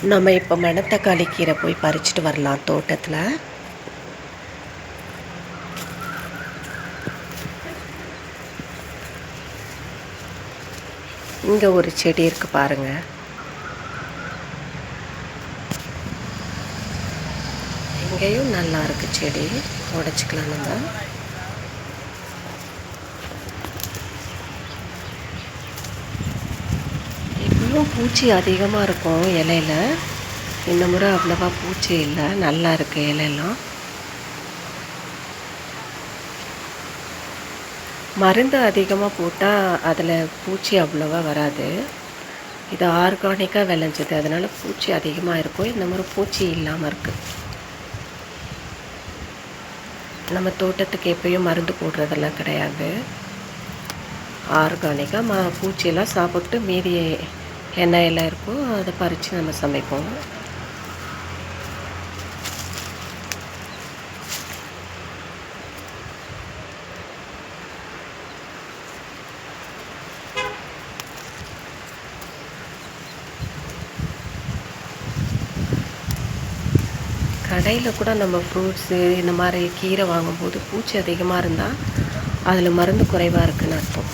நம்ம இப்போ மணத்தக்காளி கீரை போய் பறிச்சுட்டு வரலாம் தோட்டத்தில். இங்கே ஒரு செடி இருக்குது பாருங்கள். இங்கேயும் நல்லா இருக்குது செடி, உடச்சிக்கலாம் நம்ம. இப்பவும் பூச்சி அதிகமாக இருக்கும் இலையில. இந்த முறை அவ்வளோவா பூச்சி இல்லை, நல்லா இருக்குது இலையெல்லாம். மருந்து அதிகமாக போட்டால் அதில் பூச்சி அவ்வளோவா வராது. இது ஆர்கானிக்காக விளைஞ்சது, அதனால் பூச்சி அதிகமாக இருக்கும். இந்த முறை பூச்சி இல்லாமல் இருக்குது. நம்ம தோட்டத்துக்கு எப்பயும் மருந்து போடுறதெல்லாம் கிடையாது. ஆர்கானிக்காக பூச்சியெல்லாம் சாப்பிட்டு மீதி எண்ணெயெல்லாம் இருக்கும், அதை பறித்து நம்ம சமைப்போம். கடையில் கூட நம்ம ஃப்ரூட்ஸு இந்த மாதிரி கீரை வாங்கும்போது பூச்சி அதிகமாக இருந்தால் அதில் மருந்து குறைவாக இருக்குதுன்னு அர்த்தம்.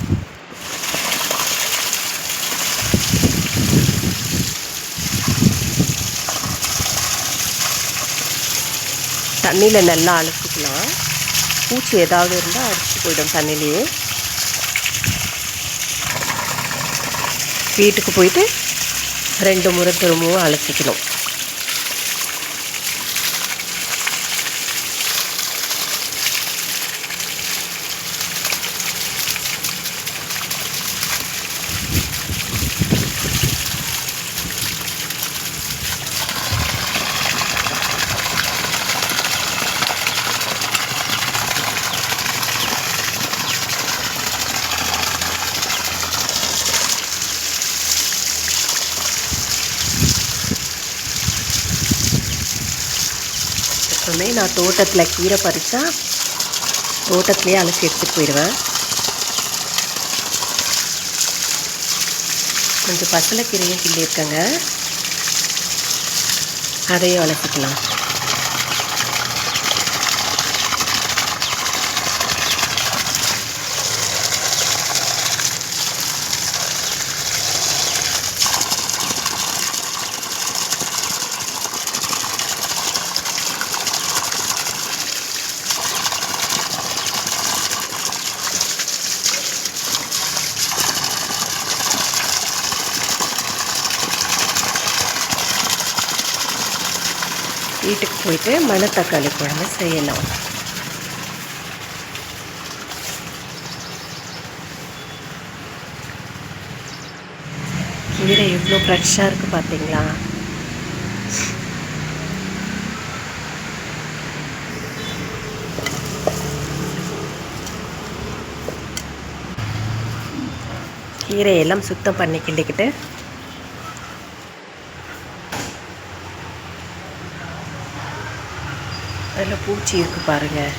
தண்ணியில் நல்லா அலசிக்கலாம். பூச்சி ஏதாவது இருந்தால் அடிச்சு போயிடும் தண்ணிலேயே. வீட்டுக்கு போயிட்டு 2 முறை திரும்பவும் அலசிக்கணும். எப்பவுமே நான் தோட்டத்தில் கீரை பறித்தா தோட்டத்துலேயே அலசி எடுத்துகிட்டு போயிடுவேன். கொஞ்சம் பசலைக்கீரையும் கிள்ளியிருக்கேங்க, அதையும் அலசிக்கலாம். வீட்டுக்கு போயிட்டு மணத்தக்காளி குழம்பு செய்யலாம். கீரை எவ்வளோ ஃப்ரெஷ்ஷாக இருக்குது பார்த்தீங்களா? கீரையெல்லாம் சுத்தம் பண்ணி கிள்ளிக்கிட்டு அதில் பூச்சி இருக்குது பாருங்கள்.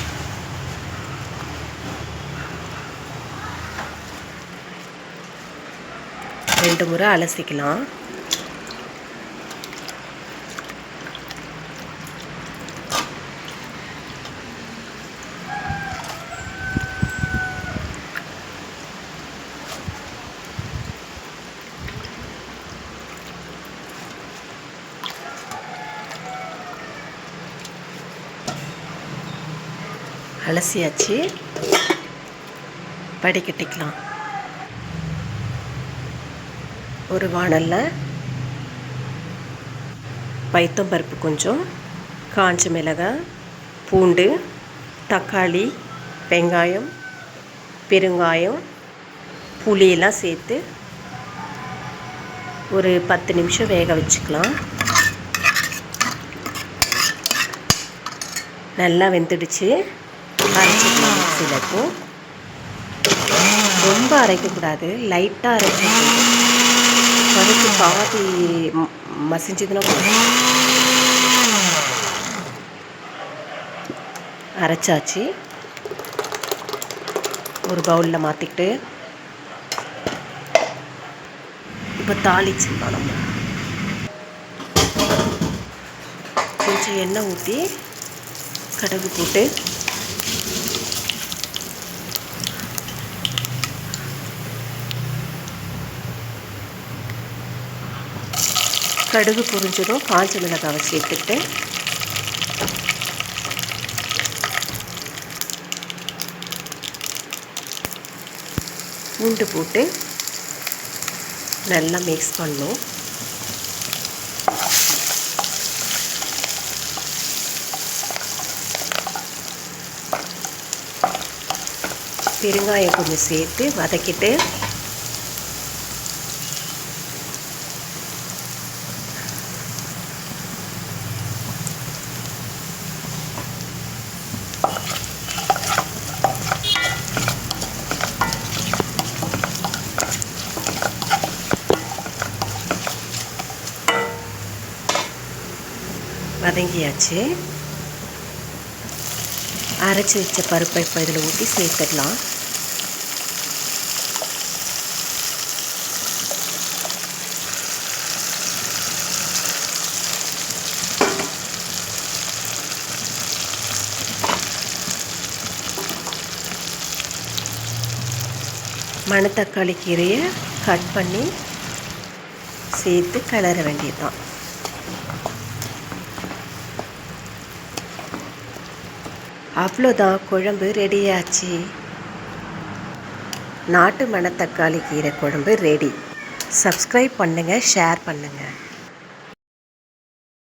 ரெண்டு முறை அலசிக்கலாம். அலசியாச்சு, வடிகட்டிக்கலாம். ஒரு வாணலில் பைத்தம்பருப்பு கொஞ்சம், காஞ்ச மிளகாய், பூண்டு, தக்காளி, வெங்காயம், பெருங்காயம், புளியெல்லாம் சேர்த்து ஒரு 10 நிமிஷம் வேக வச்சுக்கலாம். நல்லா வெந்துடுச்சு, அரைச்சிக்கலாம் மிக்ஸியில். இருக்கும் ரொம்ப அரைக்கக்கூடாது, லைட்டாக அரைச்சிக்கலாம். பருப்பு பாதி மசிஞ்சதுன்னா அரைச்சாச்சு. ஒரு பவுலில் மாற்றிக்கிட்டு இப்போ தாளிச்சிடலாம். நம்ம கொஞ்சம் எண்ணெய் ஊற்றி கடுகு போட்டு கடுகு பொரிஞ்சதும் காஞ்ச மிளகாவை சேர்த்துட்டு பூண்டு போட்டு நல்லா மிக்ஸ் பண்ணணும். பெருங்காயம் கொஞ்சம் சேர்த்து வதக்கிட்டு வதங்கியாச்சு. அரைச்சி வச்ச பருப்பை இப்போ இதில் ஊற்றி சேர்த்துடலாம். மணத்தக்காளி கீரையை கட் பண்ணி சேர்த்து கிளற வேண்டியதுதான். அவ்வளோதான், குழம்பு ரெடியாச்சு. நாட்டு மணத்தக்காளி கீரை குழம்பு ரெடி. சப்ஸ்கிரைப் பண்ணுங்கள், ஷேர் பண்ணுங்கள்.